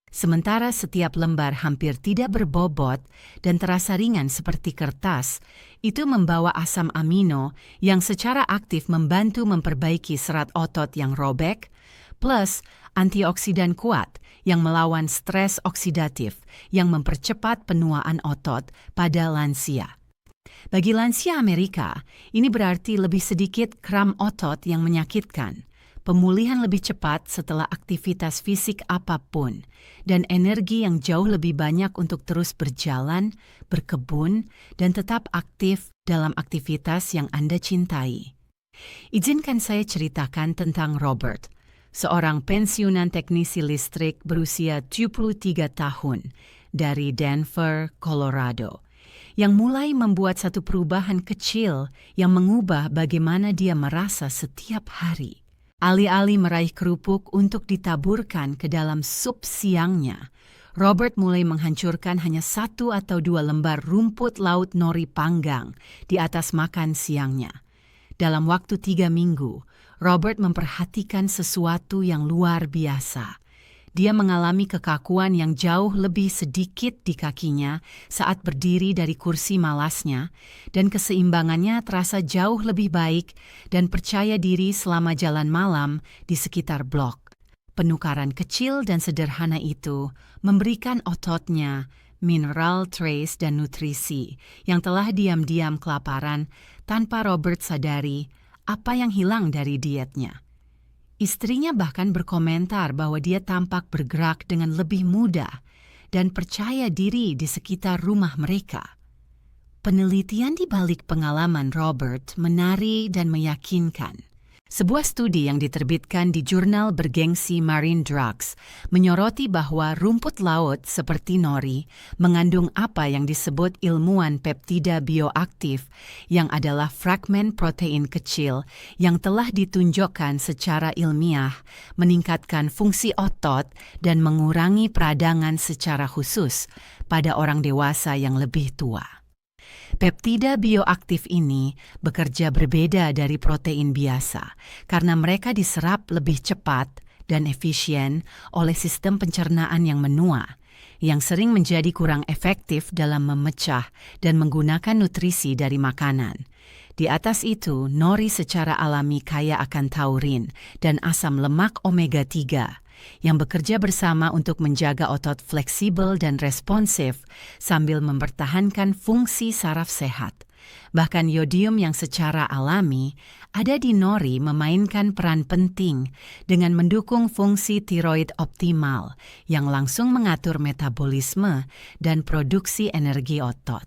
Speaker 1: Sementara setiap lembar hampir tidak berbobot dan terasa ringan seperti kertas, itu membawa asam amino yang secara aktif membantu memperbaiki serat otot yang robek, plus antioksidan kuat yang melawan stres oksidatif yang mempercepat penuaan otot pada lansia. Bagi lansia Amerika, ini berarti lebih sedikit kram otot yang menyakitkan, pemulihan lebih cepat setelah aktivitas fisik apapun, dan energi yang jauh lebih banyak untuk terus berjalan, berkebun, dan tetap aktif dalam aktivitas yang Anda cintai. Izinkan saya ceritakan tentang Robert, seorang pensiunan teknisi listrik berusia 73 tahun dari Denver, Colorado, yang mulai membuat satu perubahan kecil yang mengubah bagaimana dia merasa setiap hari. Alih-alih meraih kerupuk untuk ditaburkan ke dalam sup siangnya, Robert mulai menghancurkan hanya 1 atau 2 lembar rumput laut nori panggang di atas makan siangnya. Dalam waktu 3 minggu, Robert memperhatikan sesuatu yang luar biasa. Dia mengalami kekakuan yang jauh lebih sedikit di kakinya saat berdiri dari kursi malasnya, dan keseimbangannya terasa jauh lebih baik dan percaya diri selama jalan malam di sekitar blok. Penukaran kecil dan sederhana itu memberikan ototnya mineral trace dan nutrisi yang telah diam-diam kelaparan tanpa Robert sadari apa yang hilang dari dietnya. Istrinya bahkan berkomentar bahwa dia tampak bergerak dengan lebih mudah dan percaya diri di sekitar rumah mereka. Penelitian di balik pengalaman Robert menarik dan meyakinkan. Sebuah studi yang diterbitkan di jurnal bergengsi Marine Drugs menyoroti bahwa rumput laut seperti nori mengandung apa yang disebut ilmuwan peptida bioaktif yang adalah fragmen protein kecil yang telah ditunjukkan secara ilmiah meningkatkan fungsi otot dan mengurangi peradangan secara khusus pada orang dewasa yang lebih tua. Peptida bioaktif ini bekerja berbeda dari protein biasa karena mereka diserap lebih cepat dan efisien oleh sistem pencernaan yang menua, yang sering menjadi kurang efektif dalam memecah dan menggunakan nutrisi dari makanan. Di atas itu, nori secara alami kaya akan taurin dan asam lemak omega 3 yang bekerja bersama untuk menjaga otot fleksibel dan responsif sambil mempertahankan fungsi saraf sehat. Bahkan yodium yang secara alami ada di nori memainkan peran penting dengan mendukung fungsi tiroid optimal yang langsung mengatur metabolisme dan produksi energi otot.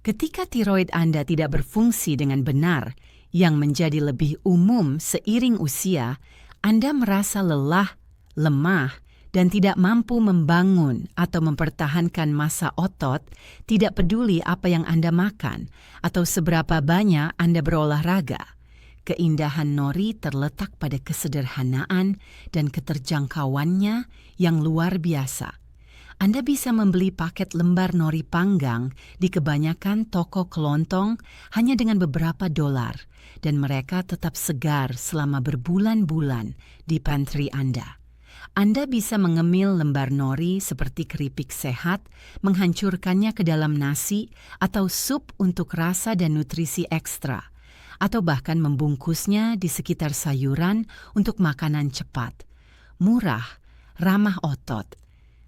Speaker 1: Ketika tiroid Anda tidak berfungsi dengan benar, yang menjadi lebih umum seiring usia, Anda merasa lelah, lemah, dan tidak mampu membangun atau mempertahankan massa otot, tidak peduli apa yang Anda makan atau seberapa banyak Anda berolahraga. Keindahan nori terletak pada kesederhanaan dan keterjangkauannya yang luar biasa. Anda bisa membeli paket lembar nori panggang di kebanyakan toko kelontong hanya dengan beberapa dolar, dan mereka tetap segar selama berbulan-bulan di pantry Anda. Anda bisa mengemil lembar nori seperti keripik sehat, menghancurkannya ke dalam nasi atau sup untuk rasa dan nutrisi ekstra, atau bahkan membungkusnya di sekitar sayuran untuk makanan cepat. Murah, ramah otot.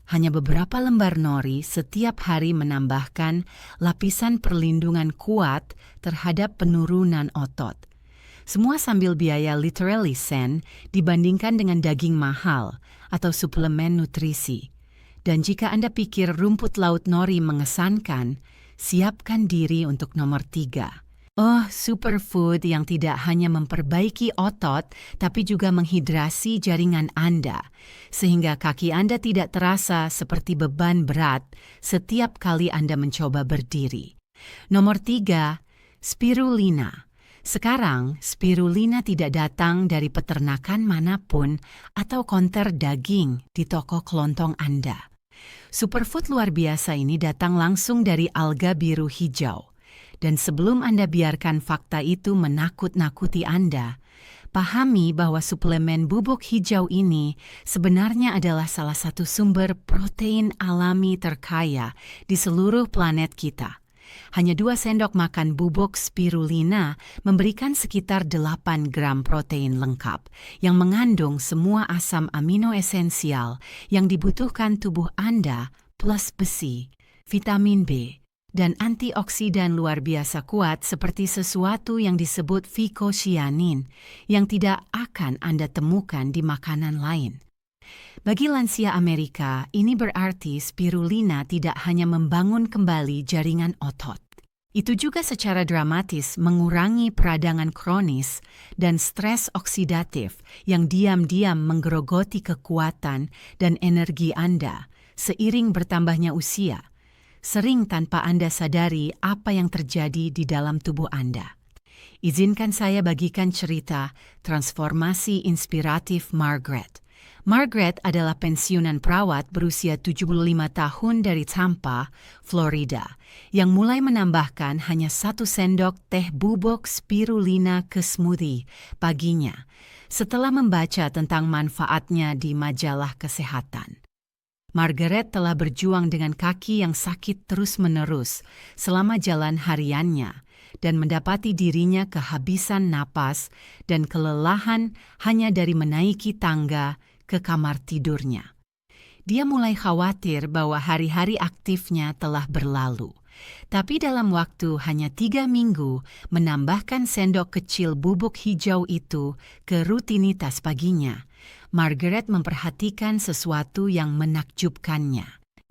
Speaker 1: Hanya beberapa lembar nori setiap hari menambahkan lapisan perlindungan kuat terhadap penurunan otot. Semua sambil biaya literally sen dibandingkan dengan daging mahal atau suplemen nutrisi. Dan jika Anda pikir rumput laut nori mengesankan, siapkan diri untuk nomor 3. Oh, superfood yang tidak hanya memperbaiki otot, tapi juga menghidrasi jaringan Anda, sehingga kaki Anda tidak terasa seperti beban berat setiap kali Anda mencoba berdiri. Nomor 3, spirulina. Sekarang, spirulina tidak datang dari peternakan manapun atau konter daging di toko kelontong Anda. Superfood luar biasa ini datang langsung dari alga biru hijau. Dan sebelum Anda biarkan fakta itu menakut-nakuti Anda, pahami bahwa suplemen bubuk hijau ini sebenarnya adalah salah satu sumber protein alami terkaya di seluruh planet kita. Hanya 2 sendok makan bubuk spirulina memberikan sekitar 8 gram protein lengkap yang mengandung semua asam amino esensial yang dibutuhkan tubuh Anda plus besi, vitamin B, dan antioksidan luar biasa kuat seperti sesuatu yang disebut phycocyanin yang tidak akan Anda temukan di makanan lain. Bagi lansia Amerika, ini berarti spirulina tidak hanya membangun kembali jaringan otot. Itu juga secara dramatis mengurangi peradangan kronis dan stres oksidatif yang diam-diam menggerogoti kekuatan dan energi Anda seiring bertambahnya usia, sering tanpa Anda sadari apa yang terjadi di dalam tubuh Anda. Izinkan saya bagikan cerita transformasi inspiratif Margaret. Margaret adalah pensiunan perawat berusia 75 tahun dari Tampa, Florida, yang mulai menambahkan hanya 1 sendok teh bubuk spirulina ke smoothie paginya setelah membaca tentang manfaatnya di majalah kesehatan. Margaret telah berjuang dengan kaki yang sakit terus-menerus selama jalan hariannya dan mendapati dirinya kehabisan napas dan kelelahan hanya dari menaiki tangga ke kamar tidurnya. Dia mulai khawatir bahwa hari-hari aktifnya telah berlalu. Tapi dalam waktu hanya 3 minggu menambahkan sendok kecil bubuk hijau itu ke rutinitas paginya, Margaret memperhatikan sesuatu yang menakjubkannya.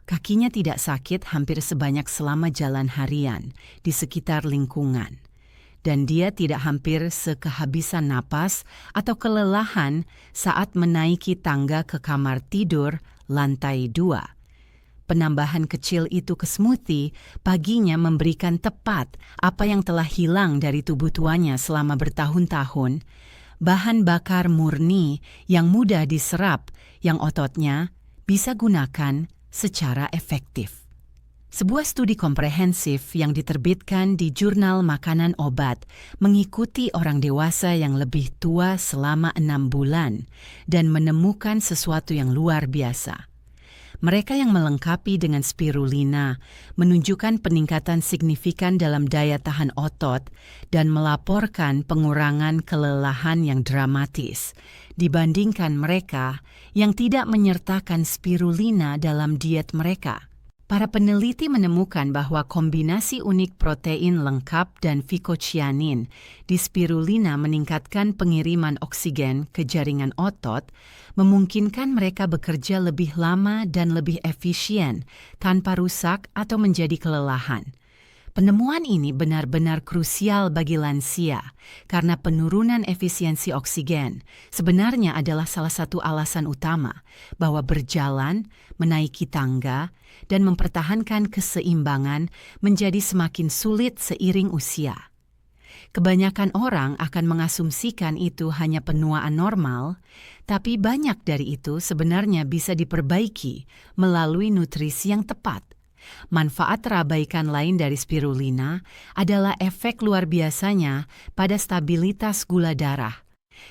Speaker 1: Kakinya tidak sakit hampir sebanyak selama jalan harian di sekitar lingkungan. Dan dia tidak hampir sekehabisan napas atau kelelahan saat menaiki tangga ke kamar tidur lantai 2. Penambahan kecil itu ke smoothie paginya memberikan tepat apa yang telah hilang dari tubuh tuanya selama bertahun-tahun, bahan bakar murni yang mudah diserap yang ototnya bisa gunakan secara efektif. Sebuah studi komprehensif yang diterbitkan di jurnal makanan obat mengikuti orang dewasa yang lebih tua selama 6 bulan dan menemukan sesuatu yang luar biasa. Mereka yang melengkapi dengan spirulina menunjukkan peningkatan signifikan dalam daya tahan otot dan melaporkan pengurangan kelelahan yang dramatis dibandingkan mereka yang tidak menyertakan spirulina dalam diet mereka. Para peneliti menemukan bahwa kombinasi unik protein lengkap dan phycocyanin di spirulina meningkatkan pengiriman oksigen ke jaringan otot, memungkinkan mereka bekerja lebih lama dan lebih efisien tanpa rusak atau menjadi kelelahan. Penemuan ini benar-benar krusial bagi lansia karena penurunan efisiensi oksigen sebenarnya adalah salah satu alasan utama bahwa berjalan, menaiki tangga, dan mempertahankan keseimbangan menjadi semakin sulit seiring usia. Kebanyakan orang akan mengasumsikan itu hanya penuaan normal, tapi banyak dari itu sebenarnya bisa diperbaiki melalui nutrisi yang tepat. Manfaat terabaikan lain dari spirulina adalah efek luar biasanya pada stabilitas gula darah.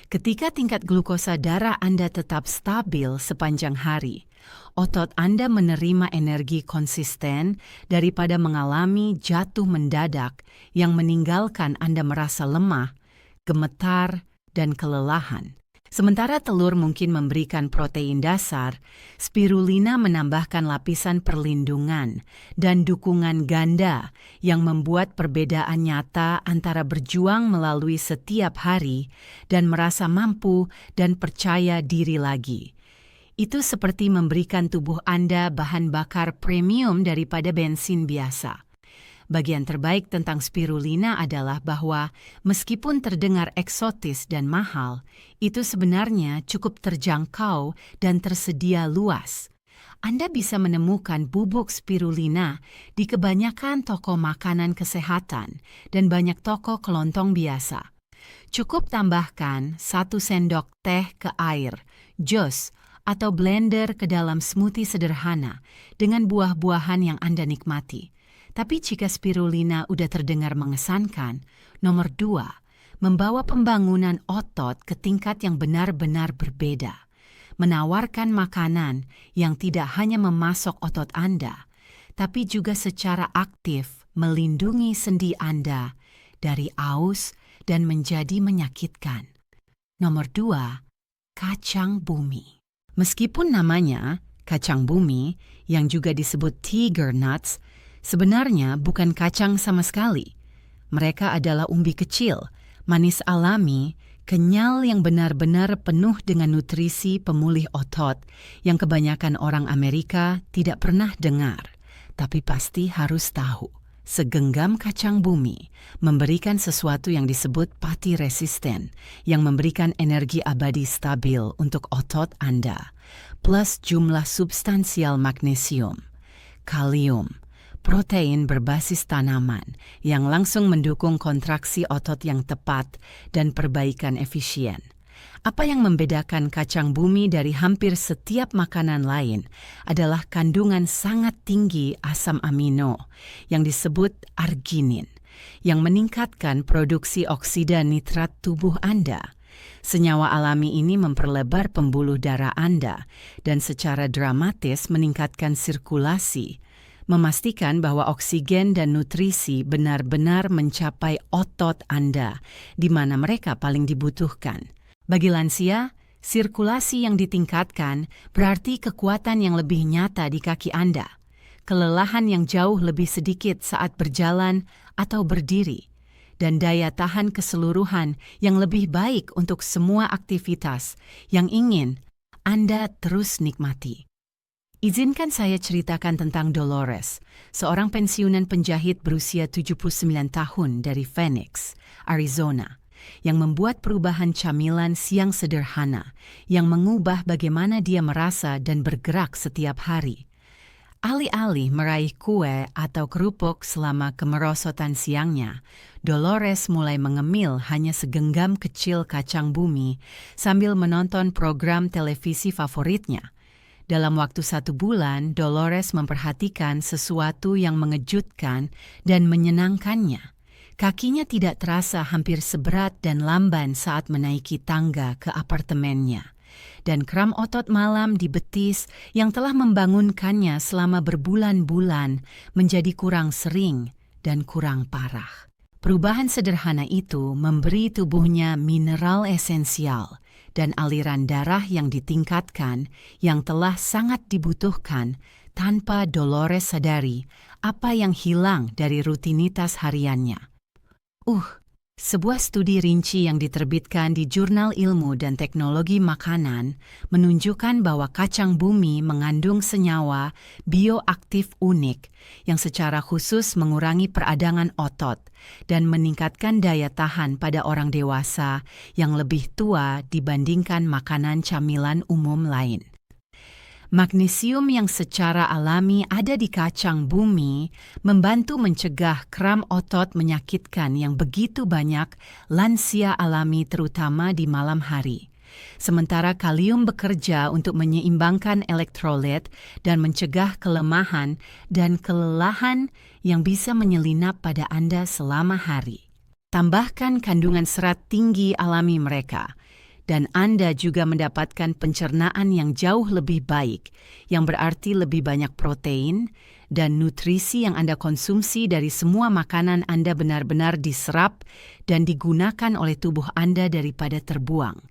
Speaker 1: Ketika tingkat glukosa darah Anda tetap stabil sepanjang hari, otot Anda menerima energi konsisten daripada mengalami jatuh mendadak yang meninggalkan Anda merasa lemah, gemetar, dan kelelahan. Sementara telur mungkin memberikan protein dasar, spirulina menambahkan lapisan perlindungan dan dukungan ganda yang membuat perbedaan nyata antara berjuang melalui setiap hari dan merasa mampu dan percaya diri lagi. Itu seperti memberikan tubuh Anda bahan bakar premium daripada bensin biasa. Bagian terbaik tentang spirulina adalah bahwa meskipun terdengar eksotis dan mahal, itu sebenarnya cukup terjangkau dan tersedia luas. Anda bisa menemukan bubuk spirulina di kebanyakan toko makanan kesehatan dan banyak toko kelontong biasa. Cukup tambahkan 1 sendok teh ke air, jus, atau blender ke dalam smoothie sederhana dengan buah-buahan yang Anda nikmati. Tapi jika spirulina udah terdengar mengesankan, nomor 2, membawa pembangunan otot ke tingkat yang benar-benar berbeda. Menawarkan makanan yang tidak hanya memasok otot Anda, tapi juga secara aktif melindungi sendi Anda dari aus dan menjadi menyakitkan. Nomor 2, kacang bumi. Meskipun namanya kacang bumi yang juga disebut tiger nuts, sebenarnya bukan kacang sama sekali. Mereka adalah umbi kecil, manis alami, kenyal yang benar-benar penuh dengan nutrisi pemulih otot yang kebanyakan orang Amerika tidak pernah dengar, tapi pasti harus tahu. Segenggam kacang bumi memberikan sesuatu yang disebut pati resisten, yang memberikan energi abadi stabil untuk otot Anda, plus jumlah substansial magnesium, kalium, protein berbasis tanaman yang langsung mendukung kontraksi otot yang tepat dan perbaikan efisien. Apa yang membedakan kacang bumi dari hampir setiap makanan lain adalah kandungan sangat tinggi asam amino yang disebut arginin, yang meningkatkan produksi oksida nitrat tubuh Anda. Senyawa alami ini memperlebar pembuluh darah Anda dan secara dramatis meningkatkan sirkulasi, memastikan bahwa oksigen dan nutrisi benar-benar mencapai otot Anda di mana mereka paling dibutuhkan. Bagi lansia, sirkulasi yang ditingkatkan berarti kekuatan yang lebih nyata di kaki Anda, kelelahan yang jauh lebih sedikit saat berjalan atau berdiri, dan daya tahan keseluruhan yang lebih baik untuk semua aktivitas yang ingin Anda terus nikmati. Izinkan saya ceritakan tentang Dolores, seorang pensiunan penjahit berusia 79 tahun dari Phoenix, Arizona, yang membuat perubahan camilan siang sederhana yang mengubah bagaimana dia merasa dan bergerak setiap hari. Alih-alih meraih kue atau kerupuk selama kemerosotan siangnya, Dolores mulai mengemil hanya segenggam kecil kacang bumi sambil menonton program televisi favoritnya. Dalam waktu 1 bulan, Dolores memperhatikan sesuatu yang mengejutkan dan menyenangkannya. Kakinya tidak terasa hampir seberat dan lamban saat menaiki tangga ke apartemennya. Dan kram otot malam di betis yang telah membangunkannya selama berbulan-bulan menjadi kurang sering dan kurang parah. Perubahan sederhana itu memberi tubuhnya mineral esensial dan aliran darah yang ditingkatkan yang telah sangat dibutuhkan tanpa Dolores sadari apa yang hilang dari rutinitas hariannya. Sebuah studi rinci yang diterbitkan di Jurnal Ilmu dan Teknologi Makanan menunjukkan bahwa kacang bumi mengandung senyawa bioaktif unik yang secara khusus mengurangi peradangan otot dan meningkatkan daya tahan pada orang dewasa yang lebih tua dibandingkan makanan camilan umum lain. Magnesium yang secara alami ada di kacang bumi membantu mencegah kram otot menyakitkan yang begitu banyak lansia alami terutama di malam hari. Sementara kalium bekerja untuk menyeimbangkan elektrolit dan mencegah kelemahan dan kelelahan yang bisa menyelinap pada Anda selama hari. Tambahkan kandungan serat tinggi alami mereka, dan Anda juga mendapatkan pencernaan yang jauh lebih baik, yang berarti lebih banyak protein dan nutrisi yang Anda konsumsi dari semua makanan Anda benar-benar diserap dan digunakan oleh tubuh Anda daripada terbuang.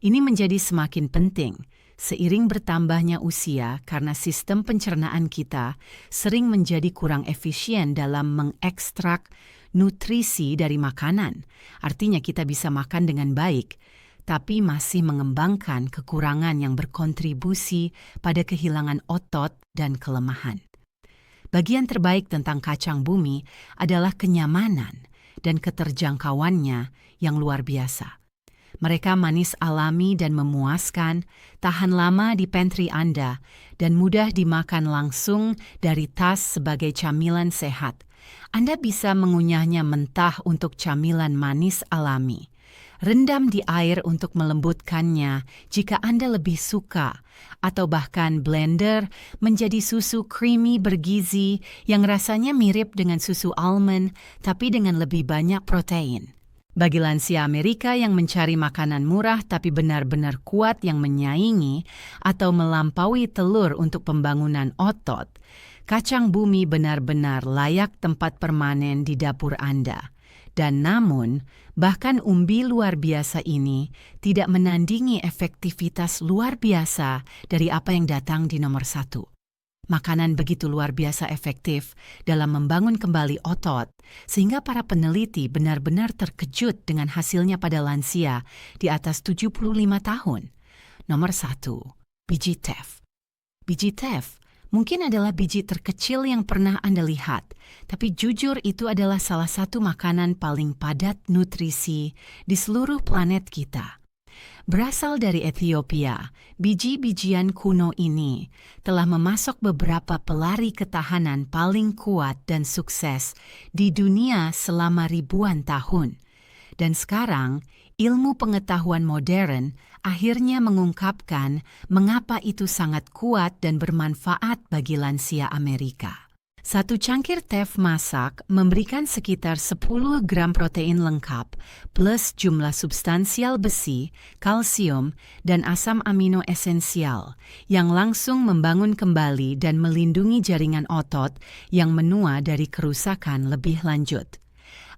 Speaker 1: Ini menjadi semakin penting seiring bertambahnya usia karena sistem pencernaan kita sering menjadi kurang efisien dalam mengekstrak nutrisi dari makanan. Artinya kita bisa makan dengan baik, tapi masih mengembangkan kekurangan yang berkontribusi pada kehilangan otot dan kelemahan. Bagian terbaik tentang kacang bumi adalah kenyamanan dan keterjangkauannya yang luar biasa. Mereka manis alami dan memuaskan, tahan lama di pantry Anda, dan mudah dimakan langsung dari tas sebagai camilan sehat. Anda bisa mengunyahnya mentah untuk camilan manis alami. Rendam di air untuk melembutkannya jika Anda lebih suka, atau bahkan blender menjadi susu creamy bergizi yang rasanya mirip dengan susu almond tapi dengan lebih banyak protein. Bagi lansia Amerika yang mencari makanan murah tapi benar-benar kuat yang menyaingi atau melampaui telur untuk pembangunan otot, kacang bumi benar-benar layak tempat permanen di dapur Anda. Dan namun, bahkan umbi luar biasa ini tidak menandingi efektivitas luar biasa dari apa yang datang di nomor 1. Makanan begitu luar biasa efektif dalam membangun kembali otot, sehingga para peneliti benar-benar terkejut dengan hasilnya pada lansia di atas 75 tahun. Nomor 1, biji teff. Biji teff mungkin adalah biji terkecil yang pernah Anda lihat, tapi jujur itu adalah salah satu makanan paling padat nutrisi di seluruh planet kita. Berasal dari Ethiopia, biji-bijian kuno ini telah memasok beberapa pelari ketahanan paling kuat dan sukses di dunia selama ribuan tahun. Dan sekarang, ilmu pengetahuan modern akhirnya mengungkapkan mengapa itu sangat kuat dan bermanfaat bagi lansia Amerika. Satu cangkir teff masak memberikan sekitar 10 gram protein lengkap plus jumlah substansial besi, kalsium, dan asam amino esensial yang langsung membangun kembali dan melindungi jaringan otot yang menua dari kerusakan lebih lanjut.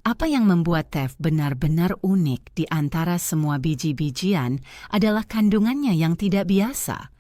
Speaker 1: Apa yang membuat teff benar-benar unik di antara semua biji-bijian adalah kandungannya yang tidak biasa.